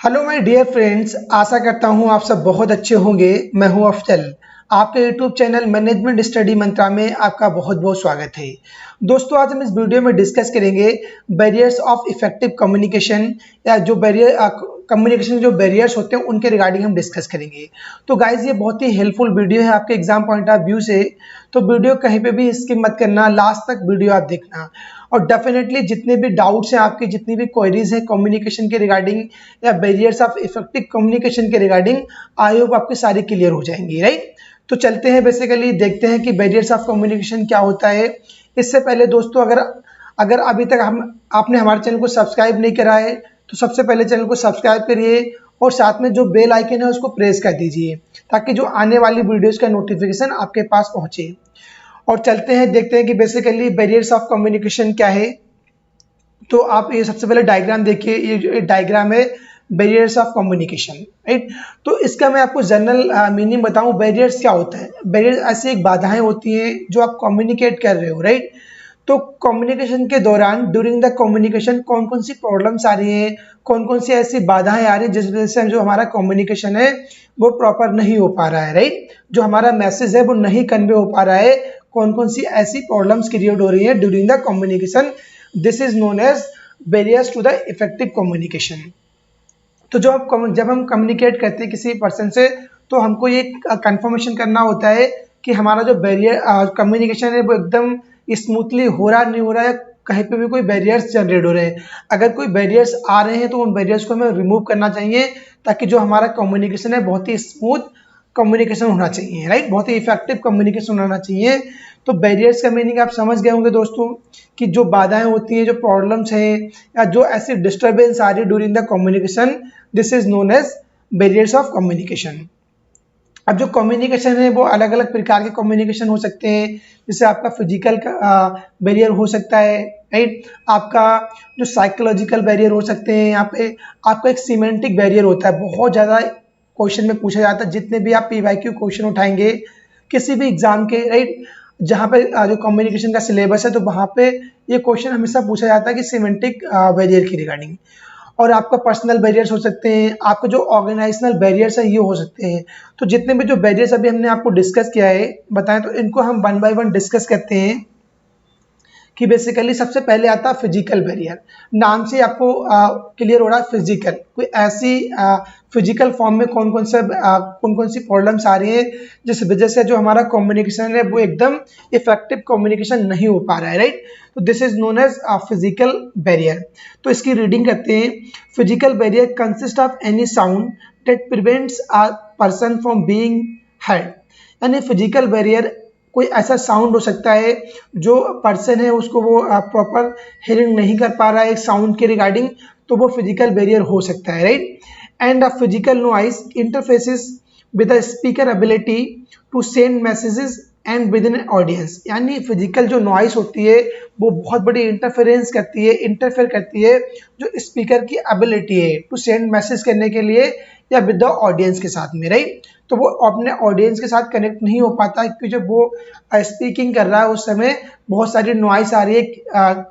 Hello my dear friends, आशा करता हूँ आप सब बहुत अच्छे होंगे। मैं हूँ अफजल। आपके यूट्यूब चैनल मैनेजमेंट स्टडी मंत्रा में आपका बहुत बहुत स्वागत है। दोस्तों, आज हम इस वीडियो में डिस्कस करेंगे बैरियर्स ऑफ इफेक्टिव कम्युनिकेशन, या जो कम्युनिकेशन जो बैरियर्स होते हैं उनके रिगार्डिंग हम डिस्कस करेंगे। तो गाइज, ये बहुत ही हेल्पफुल वीडियो है आपके एग्जाम पॉइंट ऑफ व्यू से। तो वीडियो कहीं पे भी स्किप मत करना, लास्ट तक वीडियो आप देखना। और डेफिनेटली जितने भी डाउट्स हैं आपके, जितनी भी क्वेरीज हैं कम्युनिकेशन के रिगार्डिंग या बैरियर्स ऑफ इफेक्टिव कम्युनिकेशन के रिगार्डिंग, आई होप आपकी सारी क्लियर हो जाएंगी, राइट। तो चलते हैं, बेसिकली देखते हैं कि बैरियर्स ऑफ कम्युनिकेशन क्या होता है। इससे पहले दोस्तों, अगर अगर अभी तक आपने हमारे चैनल को सब्सक्राइब नहीं करा है तो सबसे पहले चैनल को सब्सक्राइब करिए और साथ में जो बेल आइकन है उसको प्रेस कर दीजिए, ताकि जो आने वाली वीडियोस का नोटिफिकेशन आपके पास पहुंचे। और चलते हैं, देखते हैं कि बेसिकली बैरियर्स ऑफ कम्युनिकेशन क्या है। तो आप ये सबसे पहले डायग्राम देखिए, ये जो डायग्राम है बैरियर्स ऑफ कम्युनिकेशन, राइट। तो इसका मैं आपको जनरल मीनिंग बताऊं, बैरियर्स क्या होता है। बैरियर्स ऐसी एक बाधाएं होती हैं जो आप कम्युनिकेट कर रहे हो, राइट। तो कम्युनिकेशन के दौरान, ड्यूरिंग द कम्युनिकेशन, कौन कौन सी प्रॉब्लम्स आ रही हैं, कौन कौन सी ऐसी बाधाएं आ रही हैं जिस वजह से जो हमारा कम्युनिकेशन है वो प्रॉपर नहीं हो पा रहा है, राइट। जो हमारा मैसेज है वो नहीं कन्वे हो पा रहा है, कौन कौन सी ऐसी प्रॉब्लम्स क्रिएट हो रही हैं during the communication. This is known as barriers to the effective communication. तो जब हम कम्युनिकेट करते हैं किसी पर्सन से, तो हमको ये कंफर्मेशन करना होता है कि हमारा जो बैरियर कम्युनिकेशन है वो एकदम स्मूथली हो रहा नहीं हो रहा है, कहीं पे भी कोई बैरियर्स जनरेट हो रहे हैं। अगर कोई बैरियर्स आ रहे हैं तो उन बैरियर्स को हमें रिमूव करना चाहिए, ताकि जो हमारा कम्युनिकेशन है बहुत ही स्मूथ कम्युनिकेशन होना चाहिए, राइट। बहुत ही इफेक्टिव कम्युनिकेशन होना चाहिए। तो बैरियर्स का मीनिंग आप समझ गए होंगे दोस्तों, कि जो बाधाएं होती हैं, जो प्रॉब्लम्स हैं, या जो ऐसी डिस्टर्बेंस आ रही है during the communication, this is known as barriers of communication. अब जो कम्युनिकेशन है वो अलग अलग प्रकार के कम्युनिकेशन हो सकते हैं। जैसे आपका फिजिकल बैरियर हो सकता है, राइट। आपका जो साइकोलॉजिकल बैरियर हो सकते हैं। यहाँ पे आपका एक सीमेंटिक बैरियर होता है, बहुत ज़्यादा क्वेश्चन में पूछा जाता है। जितने भी आप पीवाईक्यू क्वेश्चन उठाएंगे किसी भी एग्जाम के, राइट, जहाँ पे जो कम्युनिकेशन का सिलेबस है, तो वहाँ पे ये क्वेश्चन हमेशा पूछा जाता है कि सीमेंटिक बैरियर की रिगार्डिंग। और आपका पर्सनल बैरियर्स हो सकते हैं, आपके जो ऑर्गेनाइजेशनल बैरियर्स हैं ये हो सकते हैं। तो जितने भी जो बैरियर्स अभी हमने आपको डिस्कस किया है, बताएं, तो इनको हम वन बाय वन डिस्कस करते हैं। कि बेसिकली सबसे पहले आता है फिजिकल बैरियर। नाम से आपको क्लियर हो रहा है फिजिकल, कोई ऐसी फिजिकल फॉर्म में कौन कौन सी प्रॉब्लम्स आ रही हैं जिस वजह से जो हमारा कम्युनिकेशन है वो एकदम इफेक्टिव कम्युनिकेशन नहीं हो पा रहा है, राइट। तो this is known as physical barrier. तो इसकी रीडिंग करते हैं। Physical barrier consist of any sound that prevents a person from being heard. यानी फिजिकल बैरियर कोई ऐसा साउंड हो सकता है जो पर्सन है उसको वो प्रॉपर हियरिंग नहीं कर पा रहा है साउंड के रिगार्डिंग, तो वो फिजिकल बैरियर हो सकता है, right. And a physical noise interfaces with the speaker ability to send messages and within audience. यानी फिजिकल जो नॉइस होती है वो बहुत बड़ी इंटरफेयर करती है जो स्पीकर की एबिलिटी है टू सेंड मैसेज करने के लिए या विद द ऑडियंस के साथ में, राइट। तो वो अपने ऑडियंस के साथ कनेक्ट नहीं हो पाता, क्योंकि जब वो स्पीकिंग कर रहा है उस समय बहुत सारी नॉइस आ रही है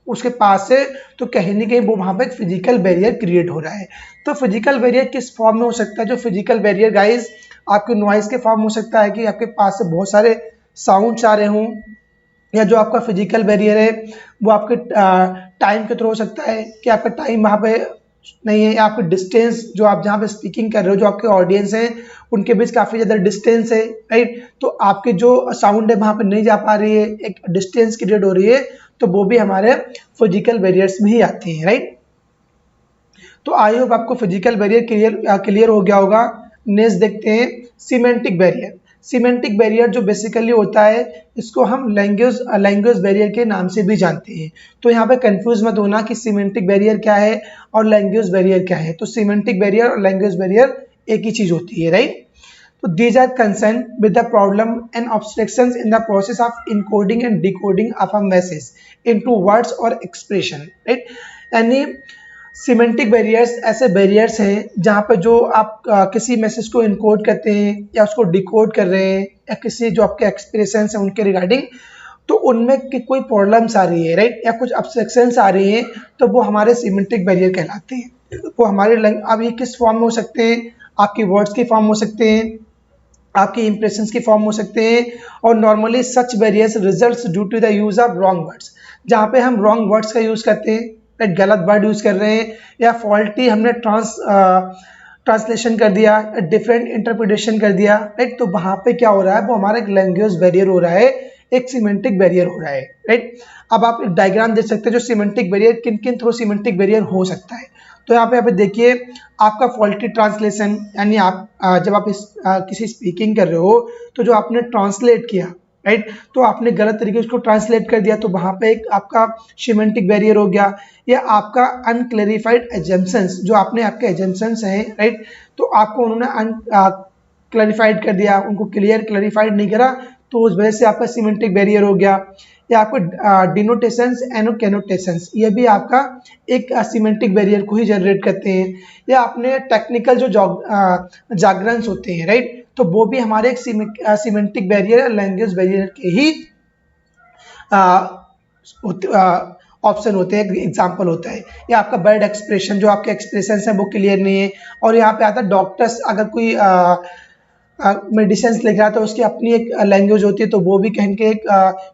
उसके पास से, तो कहीं ना कहीं वो वहाँ पे एक फिजिकल बैरियर क्रिएट हो रहा है। तो फिजिकल बैरियर किस फॉर्म में हो सकता है? जो फिजिकल बैरियर गाइज आपके नॉइस के फॉर्म हो सकता है कि आपके पास से बहुत सारे साउंड्स आ रहे हों, या जो आपका फिजिकल बैरियर है वो आपके टाइम के थ्रू हो सकता है कि आपका टाइम वहाँ पे नहीं है, या आपके डिस्टेंस जो आप जहाँ पे स्पीकिंग कर रहे हो, जो आपके ऑडियंस हैं उनके बीच काफ़ी ज़्यादा डिस्टेंस है, राइट। तो आपके जो साउंड है वहाँ पे नहीं जा पा रही है, एक डिस्टेंस क्रिएट हो रही है, तो वो भी हमारे फिजिकल बैरियर्स में ही आती हैं, राइट। तो आई होप आपको फिजिकल बैरियर क्लियर हो गया होगा। नेक्स्ट देखते हैं सीमेंटिक बैरियर। सीमेंटिक बैरियर जो बेसिकली होता है, इसको हम लैंग्वेज बैरियर के नाम से भी जानते हैं। तो यहाँ पे कंफ्यूज मत होना कि सीमेंटिक बैरियर क्या है और लैंग्वेज बैरियर क्या है। तो सीमेंटिक बैरियर और लैंग्वेज बैरियर एक ही चीज होती है, राइट। तो these are concerned with the problem and obstructions in the process of encoding and decoding of a message into words or expression, right। यानी सीमेंटिक बैरियर्स ऐसे बैरियर्स हैं जहाँ पे जो आप किसी मैसेज को इनकोड करते हैं या उसको डिकोड कर रहे हैं, या किसी जो आपके एक्सप्रेशन हैं उनके रिगार्डिंग, तो उनमें कोई प्रॉब्लम्स आ रही है, राइट, या कुछ ऑब्स्ट्रक्शंस आ रही हैं, तो वो हमारे सीमेंटिक बैरियर कहलाते हैं। वो हमारे अब ये किस फॉर्म में हो सकते हैं, आपके वर्ड्स के फॉर्म हो सकते हैं, आपके इंप्रेशंस के फॉर्म हो सकते हैं, और normally such barriers results due to the use of wrong words, जहाँ पे हम रॉन्ग वर्ड्स का यूज़ करते हैं, एक गलत वर्ड यूज़ कर रहे हैं, या फॉल्टी हमने ट्रांसलेशन कर दिया, डिफरेंट इंटरप्रिटेशन कर दिया, राइट। तो वहाँ पे क्या हो रहा है, वो हमारा एक लैंग्वेज बैरियर हो रहा है, एक सिमेंटिक बैरियर हो रहा है, राइट। अब आप एक डायग्राम देख सकते हैं जो सिमेंटिक बैरियर किन किन थ्रू सिमेंटिक बैरियर हो सकता है। तो यहाँ पे देखिए, आपका फॉल्टी ट्रांसलेशन, यानी आप जब आप किसी स्पीकिंग कर रहे हो तो जो आपने ट्रांसलेट किया, राइट, तो आपने गलत तरीके से उसको ट्रांसलेट कर दिया, तो वहाँ पे एक आपका सिमेंटिक बैरियर हो गया। या आपका अनक्लैरिफाइड एजम्पशंस, जो आपने आपके एजम्पशंस हैं, राइट, तो आपको उन्होंने क्लैरिफाइड कर दिया, उनको क्लैरिफाइड नहीं करा, तो उस वजह से आपका सिमेंटिक बैरियर हो गया। या आपको डिनोटेशंस एंड कैनोटेशंस, ये भी आपका एक सिमेंटिक बैरियर को ही जनरेट करते हैं। या अपने टेक्निकल जो जागरन्स होते हैं, राइट, तो वो भी हमारे एक सिमेंटिक बैरियर, लैंग्वेज बैरियर के ही ऑप्शन होते हैं, एग्जाम्पल होता है। या आपका वर्ड एक्सप्रेशन, जो आपके एक्सप्रेशन है वो क्लियर नहीं है। और यहाँ पे आता है डॉक्टर्स, अगर कोई मेडिसिन लिख रहा है तो उसकी अपनी एक लैंग्वेज होती है, तो वो भी कहीं के एक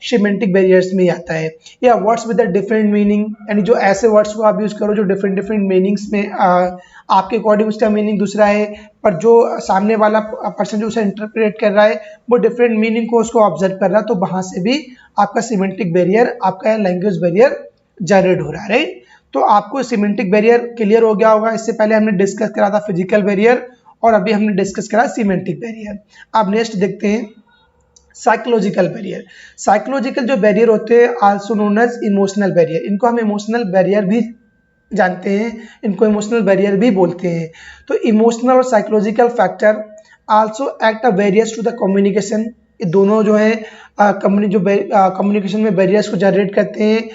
सिमेंटिक बैरियर्स में ही आता है। या words with a different meaning, यानी जो ऐसे वर्ड्स को आप यूज़ करो जो डिफरेंट डिफरेंट मीनिंग्स में आपके अकॉर्डिंग उसका मीनिंग दूसरा है, पर जो सामने वाला पर्सन जो उसे इंटरप्रेट कर रहा है वो डिफरेंट मीनिंग को उसको ऑब्जर्व कर रहा है, तो वहाँ से भी आपका सिमेंटिक बैरियर, आपका लैंग्वेज बैरियर जनरेट हो रहा है, राइट। तो आपको सिमेंटिक बैरियर क्लियर हो गया होगा। इससे पहले हमने डिस्कस करा था फिजिकल बैरियर, और अभी हमने डिस्कस करा सिमेंटिक बैरियर। अब नेक्स्ट देखते हैं साइकोलॉजिकल बैरियर। साइकोलॉजिकल जो बैरियर होते हैं also known as emotional barrier, इनको हम इमोशनल बैरियर भी जानते हैं, इनको इमोशनल बैरियर भी बोलते हैं। तो इमोशनल और psychological factor also act a barriers to the communication, ये दोनों जो है कम्युनिकेशन में बैरियर्स को जनरेट करते हैं।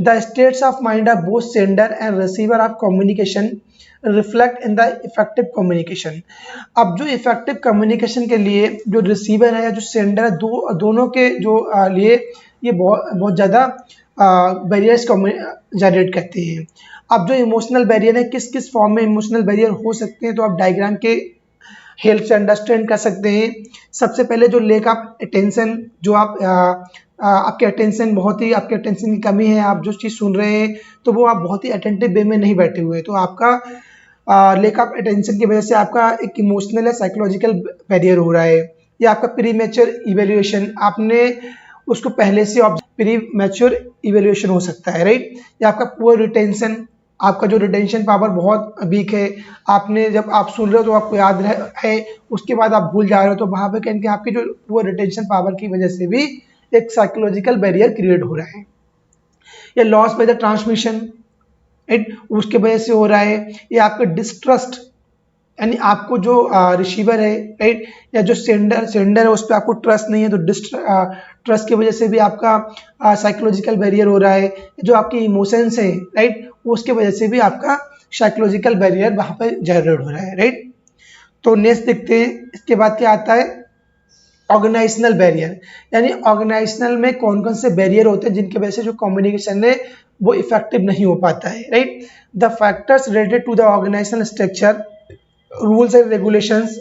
The states of mind of both sender and receiver of communication reflect in the effective communication. अब जो इफेक्टिव कम्युनिकेशन के लिए जो रिसीवर है या जो सेंडर है, दोनों के जो लिए ये बहुत ज़्यादा बैरियर्स जनरेट करते हैं। अब जो इमोशनल बैरियर है, किस किस फॉर्म में इमोशनल बैरियर हो सकते हैं, तो आप डायग्राम के हेल्प से अंडरस्टैंड कर सकते हैं। सबसे पहले जो लेक ऑफ अटेंशन, जो आप आपके अटेंशन की कमी है, आप जो चीज़ सुन रहे हैं तो वो आप बहुत ही अटेंटिव वे में नहीं बैठे हुए, तो आपका लेक ऑफ अटेंशन की वजह से आपका एक इमोशनल या साइकोलॉजिकल बैरियर हो रहा है। या आपका प्री मैच्योर इवेल्युएशन, आपने उसको पहले से प्री मैच्योर इवेल्युएशन हो सकता है, राइट। या आपका पुअर रिटेंशन, आपका जो रिटेंशन पावर बहुत वीक है, आपने जब आप सुन रहे हो तो आपको याद है, उसके बाद आप भूल जा रहे हो, तो वहाँ पे कहीं आपकी जो पुअर रिटेंशन पावर की वजह से भी एक साइकोलॉजिकल बैरियर क्रिएट हो रहा है। या loss by the transmission, right, उसके वजह से हो रहा है। या आपका डिस्ट्रस्ट, यानी आपको जो रिसीवर है, राइट, या जो सेंडर है उस पर आपको ट्रस्ट नहीं है, तो ट्रस्ट की वजह से भी आपका साइकोलॉजिकल बैरियर हो रहा है। जो आपकी इमोशंस हैं, राइट, उसके वजह से भी आपका साइकोलॉजिकल बैरियर वहाँ पर जनरेट हो रहा है, राइट। तो नेक्स्ट देखते हैं, इसके बाद क्या आता है ऑर्गेनाइजेशनल बैरियर, यानी ऑर्गेनाइजेशनल में कौन कौन से बैरियर होते हैं जिनकी वजह से जो कम्युनिकेशन है वो इफेक्टिव नहीं हो पाता है, right. The factors related to the organisational structure, rules and regulations,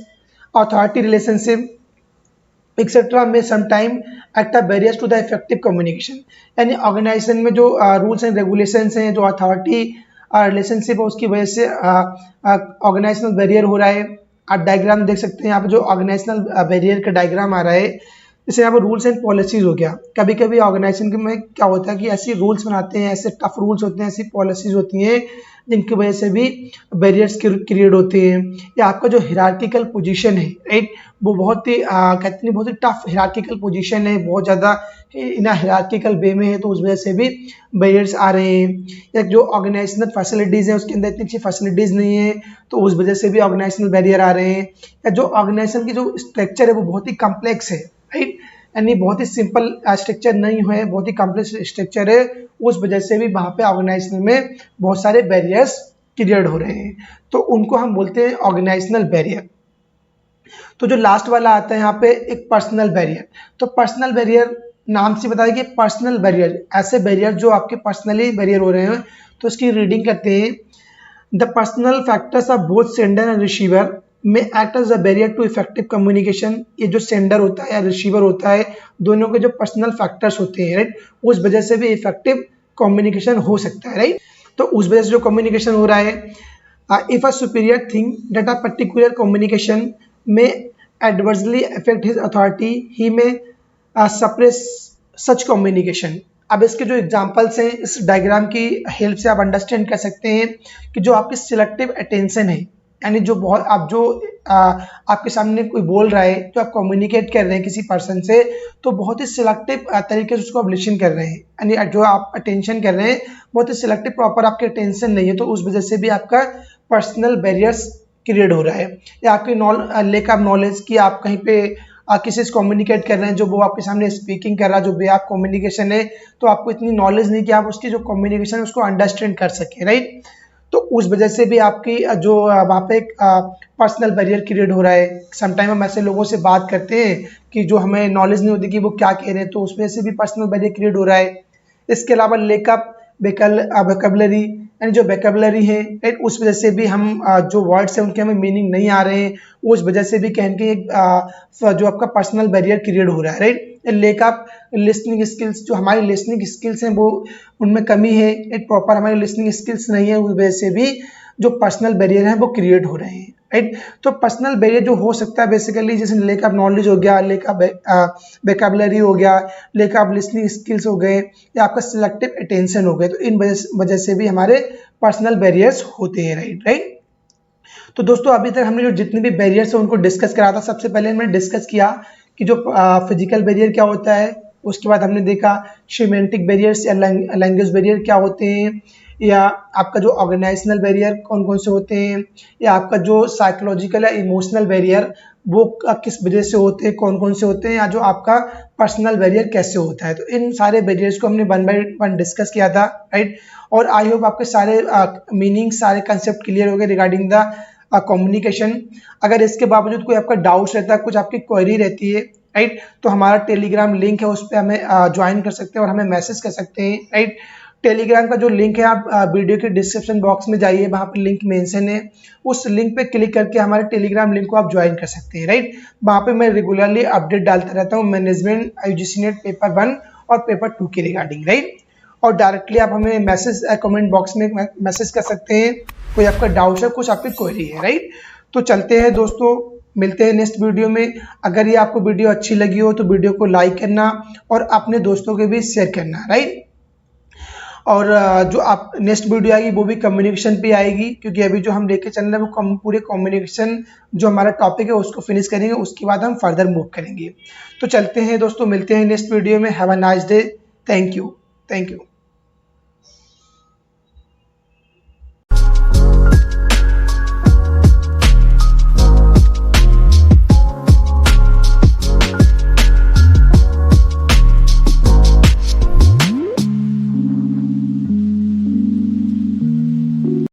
authority relationship etcetera में sometime act a barriers to the effective communication, यानी ऑर्गेनाइजेशन में जो रूल्स एंड रेगुलेशंस हैं, जो अथॉरिटी रिलेशनशिप है, उसकी वजह से ऑर्गेनाइजेशनल बैरियर हो रहा है। आप डायग्राम देख सकते हैं यहाँ पे जो ऑर्गेनाइजेशनल बैरियर का डायग्राम आ रहा है, जैसे यहाँ पर रूल्स एंड पॉलिसीज हो गया। कभी कभी ऑर्गेनाइजेशन में क्या होता है कि ऐसी रूल्स बनाते हैं, ऐसे टफ रूल्स होते हैं, ऐसी पॉलिसीज होती हैं जिनकी वजह से भी बैरियर्स क्रिएट होते हैं। या आपका जो हिरार्किकल पोजीशन है, राइट, वो बहुत ही कहते हैं बहुत ही टफ हिरार्किकल पोजीशन है, बहुत ज़्यादा इन हिरार्किकल वे में है, तो उस वजह से भी बैरियर्स आ रहे हैं। या जो ऑर्गेनाइजेशनल फैसिलिटीज़ है उसके अंदर इतनी अच्छी फैसिलिटीज़ नहीं है, तो उस वजह से भी ऑर्गेनाइजेशनल बैरियर आ रहे हैं। या जो ऑर्गेनाइजेशन की जो स्ट्रक्चर है वो बहुत ही कम्प्लेक्स है, राइट, यानी बहुत ही सिंपल स्ट्रक्चर नहीं है, बहुत ही कॉम्प्लेक्स स्ट्रक्चर है, उस वजह से भी वहाँ पे ऑर्गेनाइजेशन में बहुत सारे बैरियर्स क्रिएट हो रहे हैं, तो उनको हम बोलते हैं ऑर्गेनाइजेशनल बैरियर। तो जो लास्ट वाला आता है यहाँ पे एक पर्सनल बैरियर, तो पर्सनल बैरियर नाम से बताया कि पर्सनल बैरियर, ऐसे बैरियर जो आपके पर्सनली बैरियर हो रहे हैं, तो इसकी रीडिंग करते हैं। The personal factors of both sender and receiver may act as a barrier to effective communication. ये जो सेंडर होता है या रिसीवर होता है, दोनों के जो पर्सनल फैक्टर्स होते हैं, राइट, उस वजह से भी इफेक्टिव कम्युनिकेशन हो सकता है, राइट। तो उस वजह से जो कम्युनिकेशन हो रहा है, if a superior thing that a particular communication में एडवर्सली अफेक्ट हिज अथॉरिटी ही में सप्रेस सच कम्युनिकेशन। अब इसके जो एग्जांपल्स हैं इस डायग्राम की हेल्प से आप अंडरस्टैंड कर सकते हैं कि जो आपकी सिलेक्टिव अटेंशन है, यानी जो बहुत आप जो आपके सामने कोई बोल रहा है, जो आप कम्युनिकेट कर रहे हैं किसी पर्सन से, तो बहुत ही सिलेक्टिव तरीके से उसको आप लिसन कर रहे हैं, यानी जो आप अटेंशन कर रहे हैं बहुत ही सिलेक्टिव, प्रॉपर आपकी अटेंशन नहीं है, तो उस वजह से भी आपका पर्सनल बैरियर्स क्रिएट हो रहा है। या आपकी लेक ऑफ नॉलेज की आप कहीं पे किसी से कम्युनिकेट कर रहे हैं, जो वो आपके सामने स्पीकिंग कर रहा है, जो वे आप कम्युनिकेशन है, तो आपको इतनी नॉलेज नहीं कि आप उसकी जो कम्युनिकेशन है उसको अंडरस्टैंड कर सकें, राइट। तो उस वजह से भी आपकी जो वहाँ पे एक पर्सनल बैरियर क्रिएट हो रहा है। समटाइम हम ऐसे लोगों से बात करते हैं कि जो हमें नॉलेज नहीं होती कि वो क्या कह रहे हैं, तो उस वजह से भी पर्सनल बैरियर क्रिएट हो रहा है। इसके अलावा लेकअप वेकैबुलरी, यानी जो वेकैबुलरी है, राइट, उस वजह से भी हम जो वर्ड्स हैं उनके हमें मीनिंग नहीं आ रहे हैं, उस वजह से भी कहें कि जो आपका पर्सनल बैरियर क्रिएट हो रहा है, right. Lake of listening skills, जो हमारी लिसनिंग स्किल्स हैं वो उनमें कमी है, एक प्रॉपर हमारी लिसनिंग स्किल्स नहीं है, उस वजह से भी जो पर्सनल बैरियर हैं वो क्रिएट हो रहे हैं, राइट। तो पर्सनल बैरियर जो हो सकता है बेसिकली जैसे लेक ऑफ नॉलेज हो गया, लेक ऑफ वेकैबुलरी हो गया, लेक ऑफ लिसनिंग स्किल्स हो गए, या आपका सिलेक्टिव अटेंशन हो गए, तो इन वजह से भी हमारे पर्सनल बैरियर्स होते हैं, राइट। तो दोस्तों अभी तक हमने जो जितने भी बैरियर्स हैं उनको डिस्कस करा था। सबसे पहले हमने डिस्कस किया कि जो फिजिकल बैरियर क्या होता है, उसके बाद हमने देखा सिमेंटिक बैरियर्स या लैंग्वेज बैरियर क्या होते हैं, या आपका जो ऑर्गेनाइजेशनल बैरियर कौन कौन से होते हैं, या आपका जो साइकोलॉजिकल या इमोशनल बैरियर वो किस वजह से होते हैं, कौन कौन से होते हैं, या जो आपका पर्सनल बैरियर कैसे होता है। तो इन सारे बैरियर्स को हमने वन बाय वन डिस्कस किया था, राइट। और आई होप आपके सारे मीनिंग सारे कंसेप्ट क्लियर हो गए रिगार्डिंग द कम्युनिकेशन। अगर इसके बावजूद कोई आपका डाउट्स रहता है, कुछ आपकी क्वेरी रहती है, राइट, तो हमारा टेलीग्राम लिंक है, उस पर हमें ज्वाइन कर सकते हैं और हमें मैसेज कर सकते हैं, राइट। टेलीग्राम का जो लिंक है आप वीडियो के डिस्क्रिप्शन बॉक्स में जाइए, वहाँ पर लिंक मेंशन है, उस लिंक पे क्लिक करके हमारे टेलीग्राम लिंक को आप ज्वाइन कर सकते हैं, राइट। वहाँ पे मैं रेगुलरली अपडेट डालता रहता हूँ मैनेजमेंट यूजीसी नेट पेपर 1 और पेपर 2 के रिगार्डिंग, राइट। और डायरेक्टली आप हमें मैसेज कमेंट बॉक्स में मैसेज कर सकते हैं, कोई आपका डाउट है, कुछ आपकी क्वेरी है, राइट। तो चलते हैं दोस्तों, मिलते हैं नेक्स्ट वीडियो में। अगर ये आपको वीडियो अच्छी लगी हो तो वीडियो को लाइक करना और अपने दोस्तों के भी शेयर करना, राइट। और जो आप नेक्स्ट वीडियो आएगी वो भी कम्युनिकेशन पे आएगी, क्योंकि अभी जो हम लेके चल रहे हैं वो पूरे कम्युनिकेशन जो हमारा टॉपिक है उसको फिनिश करेंगे, उसके बाद हम फर्दर मूव करेंगे। तो चलते हैं दोस्तों, मिलते हैं नेक्स्ट वीडियो में। Have a nice day. Thank you.